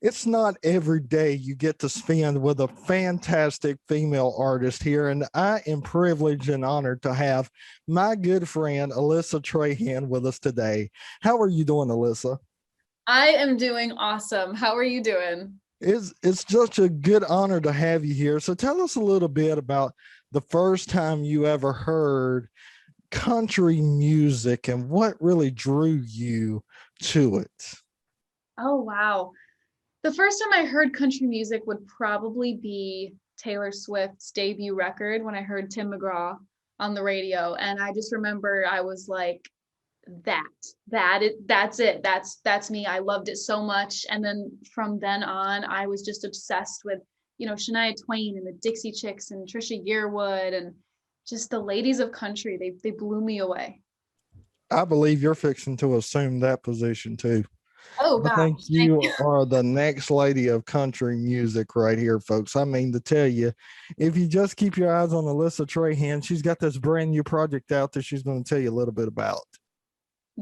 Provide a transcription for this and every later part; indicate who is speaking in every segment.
Speaker 1: It's not every day you get to spend with a fantastic female artist here, and I am privileged and honored to have my good friend Alyssa Trahan with us today. How are you doing, Alyssa?
Speaker 2: I am doing awesome. How are you doing?
Speaker 1: It's such a good honor to have you here. So tell us a little bit about the first time you ever heard country music and what really drew you to it.
Speaker 2: Oh, wow. The first time I heard country music would probably be Taylor Swift's debut record when I heard Tim McGraw on the radio. And I just remember I was like, that's it. That's me. I loved it so much. And then from then on, I was just obsessed with, Shania Twain and the Dixie Chicks and Trisha Yearwood and just the ladies of country. They blew me away.
Speaker 1: I believe you're fixing to assume that position too.
Speaker 2: Oh
Speaker 1: I
Speaker 2: gosh,
Speaker 1: think
Speaker 2: thank
Speaker 1: you
Speaker 2: you.
Speaker 1: are the next lady of country music right here, folks. I mean to tell you, if you just keep your eyes on Alyssa Trahan, she's got this brand new project out that she's going to tell you a little bit about.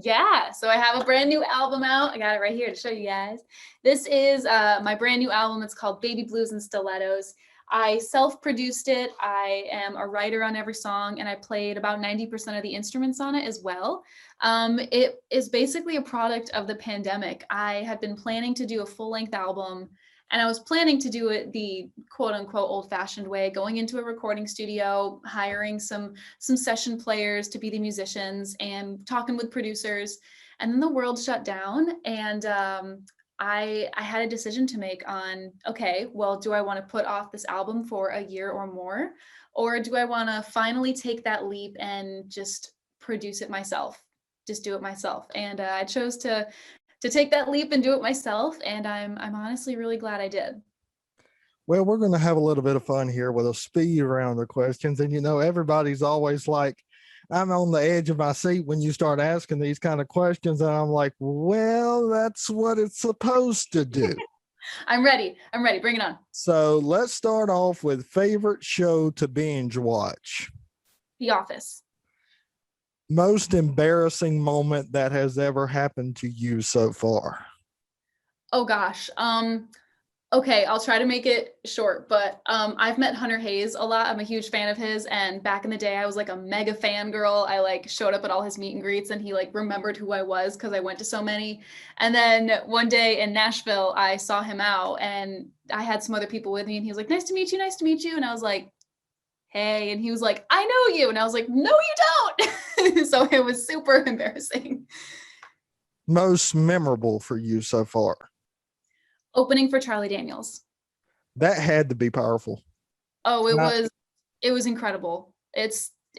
Speaker 2: Yeah, so I have a brand new album out. I got it right here to show you guys. This is my brand new album. It's called Baby Blues and Stilettos. I self-produced it. I am a writer on every song, and I played about 90% of the instruments on it as well. It is basically a product of the pandemic. I had been planning to do a full-length album, and I was planning to do it the quote-unquote old-fashioned way, going into a recording studio, hiring some session players to be the musicians and talking with producers. And then the world shut down, and I had a decision to make on, okay, well, do I want to put off this album for a year or more? Or do I want to finally take that leap and just produce it myself, just do it myself? And I chose to take that leap and do it myself. And I'm honestly really glad I did.
Speaker 1: Well, we're going to have a little bit of fun here with a speed round of questions. And, everybody's always like, I'm on the edge of my seat when you start asking these kind of questions. And I'm like, well, that's what it's supposed to do.
Speaker 2: I'm ready. I'm ready. Bring it on.
Speaker 1: So let's start off with favorite show to binge watch.
Speaker 2: The Office.
Speaker 1: Most embarrassing moment that has ever happened to you so far.
Speaker 2: Oh gosh. Okay, I'll try to make it short, but I've met Hunter Hayes a lot. I'm a huge fan of his, and back in the day, I was like a mega fangirl. I like showed up at all his meet and greets, and he like remembered who I was because I went to so many. And then one day in Nashville, I saw him out, and I had some other people with me, and he was like, "Nice to meet you, nice to meet you," and I was like, "Hey," and he was like, "I know you," and I was like, "No, you don't." So it was super embarrassing.
Speaker 1: Most memorable for you so far.
Speaker 2: Opening for Charlie Daniels.
Speaker 1: That had to be powerful.
Speaker 2: Oh,
Speaker 1: Not
Speaker 2: it was incredible. It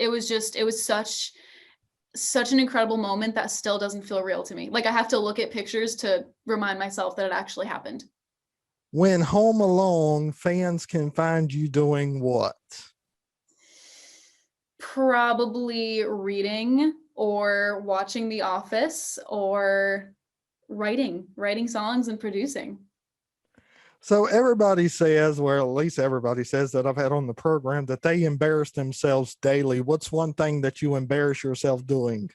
Speaker 2: was such an incredible moment that still doesn't feel real to me. Like I have to look at pictures to remind myself that it actually happened.
Speaker 1: when home alone, fans can find you doing what?
Speaker 2: Probably reading or watching The Office or writing songs and producing.
Speaker 1: So everybody says, well, at least everybody says that I've had on the program that they embarrass themselves daily. What's one thing that you embarrass yourself doing?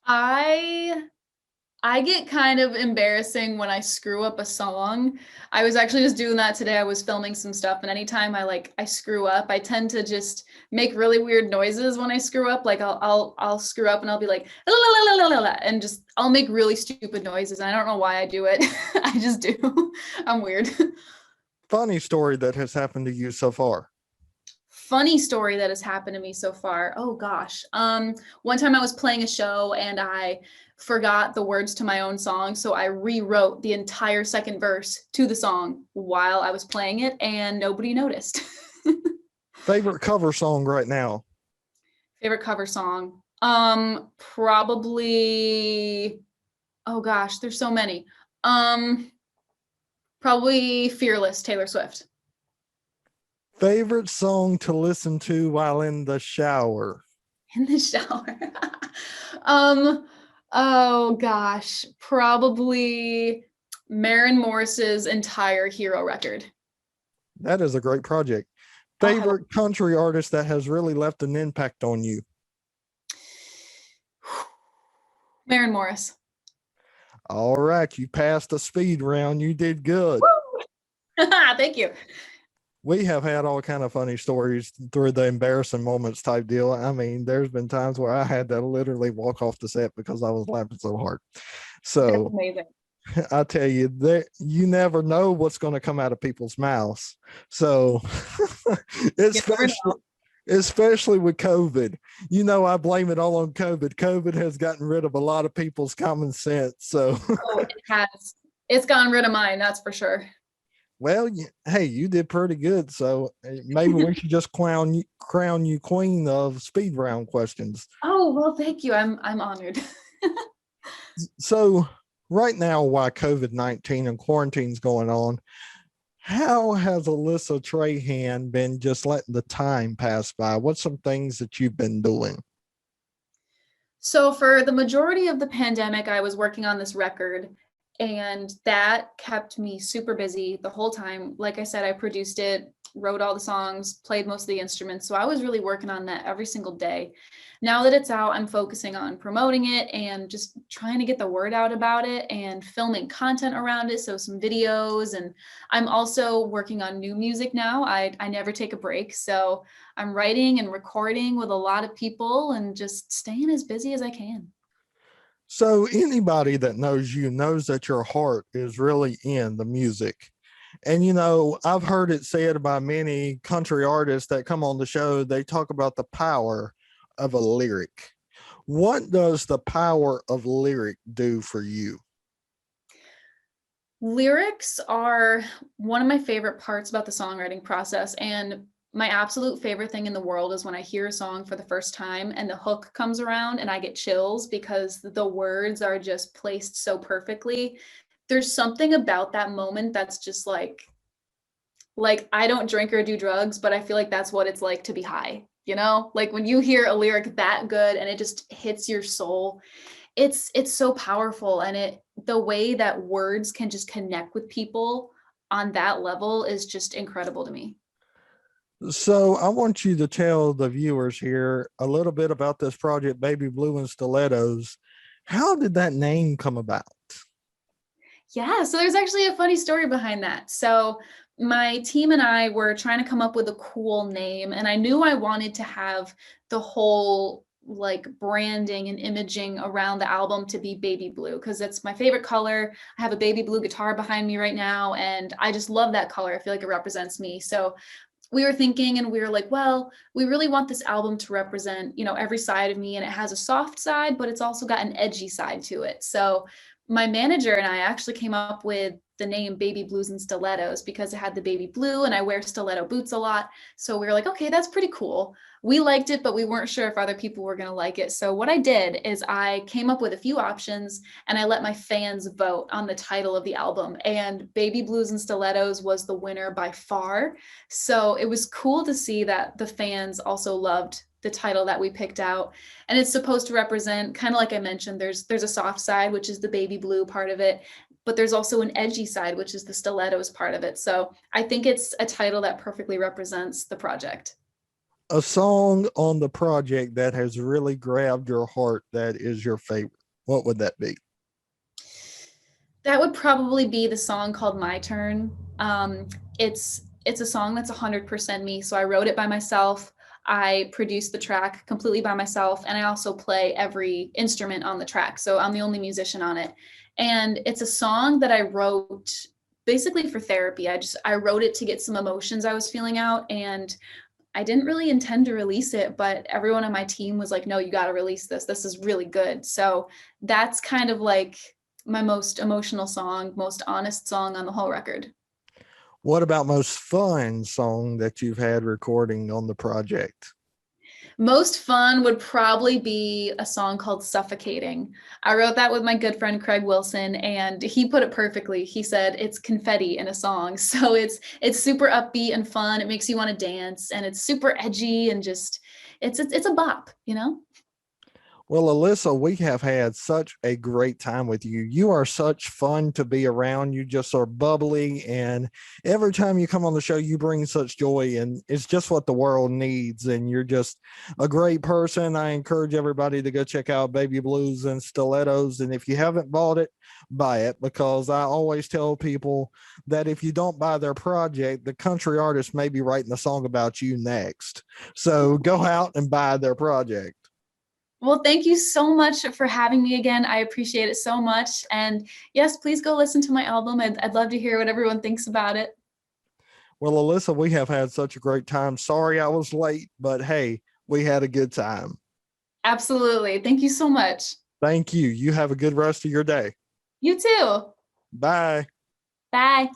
Speaker 2: I I get kind of embarrassing when I screw up a song. I was actually just doing that today. I was filming some stuff, and anytime I screw up, I tend to just make really weird noises when I screw up. Like I'll screw up and I'll be like la, la, la, la, la, la, and just I'll make really stupid noises. And I don't know why I do it. I just do. I'm weird.
Speaker 1: Funny story that has happened to you so far.
Speaker 2: Funny story that has happened to me so far. Oh gosh. One time I was playing a show and I forgot the words to my own song, so I rewrote the entire second verse to the song while I was playing it, and nobody noticed.
Speaker 1: Favorite cover song right now?
Speaker 2: Favorite cover song? Probably. Oh gosh, there's so many. Um, Probably "Fearless," Taylor Swift.
Speaker 1: Favorite song to listen to while in the shower?
Speaker 2: In the shower. um, oh gosh, probably Maren Morris's entire Hero record.
Speaker 1: That is a great project.
Speaker 2: I'll have
Speaker 1: Favorite country artist that has really left an impact on you?
Speaker 2: Maren Morris.
Speaker 1: All right, you passed the speed round. You did good.
Speaker 2: Woo! Thank you.
Speaker 1: We have had all kind of funny stories through the embarrassing moments type deal. I mean, there's been times where I had to literally walk off the set because I was laughing so hard.
Speaker 2: That's
Speaker 1: So
Speaker 2: amazing.
Speaker 1: I tell you that you never know what's going to come out of people's mouths. So
Speaker 2: You never
Speaker 1: especially
Speaker 2: know.
Speaker 1: especially with COVID, I blame it all on COVID. COVID has gotten rid of a lot of people's common sense. So
Speaker 2: Oh, it has. It's gotten rid of mine, that's for sure.
Speaker 1: well, hey, you did pretty good. So maybe we should just crown you queen of speed round questions.
Speaker 2: Oh, well, thank you. I'm honored.
Speaker 1: So right now, while COVID-19 and quarantine's going on, how has Alyssa Trahan been just letting the time pass by? What's some things that you've been doing?
Speaker 2: So for the majority of the pandemic, I was working on this record, and that kept me super busy the whole time. Like I said, I produced it, wrote all the songs, played most of the instruments. So I was really working on that every single day. Now that it's out, I'm focusing on promoting it and just trying to get the word out about it and filming content around it. So some videos, and I'm also working on new music now. I never take a break. So I'm writing and recording with a lot of people and just staying as busy as I can.
Speaker 1: So anybody that knows you knows that your heart is really in the music. And I've heard it said by many country artists that come on the show, they talk about the power of a lyric. What does the power of lyric do for you?
Speaker 2: Lyrics are one of my favorite parts about the songwriting process. And my absolute favorite thing in the world is when I hear a song for the first time and the hook comes around and I get chills because the words are just placed so perfectly. There's something about that moment that's just like I don't drink or do drugs, but I feel like that's what it's like to be high. Like when you hear a lyric that good and it just hits your soul, it's so powerful, and the way that words can just connect with people on that level is just incredible to me.
Speaker 1: So I want you to tell the viewers here a little bit about this project, Baby Blue and Stilettos. How did that name come about?
Speaker 2: Yeah, so there's actually a funny story behind that. So my team and I were trying to come up with a cool name, and I knew I wanted to have the whole like branding and imaging around the album to be baby blue because it's my favorite color. I have a baby blue guitar behind me right now, and I just love that color. I feel like it represents me. So we were thinking and we were like, well, we really want this album to represent, every side of me, and it has a soft side, but it's also got an edgy side to it. So my manager and I actually came up with the name Baby Blues and Stilettos because it had the baby blue and I wear stiletto boots a lot. So we were like, okay, that's pretty cool. We liked it, but we weren't sure if other people were going to like it. So what I did is I came up with a few options and I let my fans vote on the title of the album. And Baby Blues and Stilettos was the winner by far. So it was cool to see that the fans also loved the title that we picked out. And it's supposed to represent, kind of like I mentioned, there's a soft side, which is the baby blue part of it, but there's also an edgy side, which is the stilettos part of it. So I think it's a title that perfectly represents the project.
Speaker 1: A song on the project that has really grabbed your heart that is your favorite. What would that be?
Speaker 2: That would probably be the song called My Turn. It's a song that's 100% me. So I wrote it by myself. I produced the track completely by myself, and I also play every instrument on the track. So I'm the only musician on it. And it's a song that I wrote basically for therapy. I wrote it to get some emotions I was feeling out, and I didn't really intend to release it, but everyone on my team was like, no, you got to release this. This is really good. So that's kind of like my most emotional song, most honest song on the whole record.
Speaker 1: What about most fun song that you've had recording on the project?
Speaker 2: Most fun would probably be a song called Suffocating. I wrote that with my good friend Craig Wilson, and he put it perfectly. He said it's confetti in a song. So it's super upbeat and fun. It makes you want to dance, and it's super edgy and just it's a bop, you know?
Speaker 1: Well, Alyssa, we have had such a great time with you. You are such fun to be around. You just are bubbly. And every time you come on the show, you bring such joy. And it's just what the world needs. And you're just a great person. I encourage everybody to go check out Baby Blues and Stilettos. And if you haven't bought it, buy it, because I always tell people that if you don't buy their project, the country artist may be writing a song about you next. So go out and buy their project.
Speaker 2: Well, thank you so much for having me again. I appreciate it so much. And yes, please go listen to my album. I'd love to hear what everyone thinks about it.
Speaker 1: Well, Alyssa, we have had such a great time. Sorry I was late, but hey, we had a good time.
Speaker 2: Absolutely. Thank you so much.
Speaker 1: Thank you. You have a good rest of your day.
Speaker 2: You too.
Speaker 1: Bye.
Speaker 2: Bye.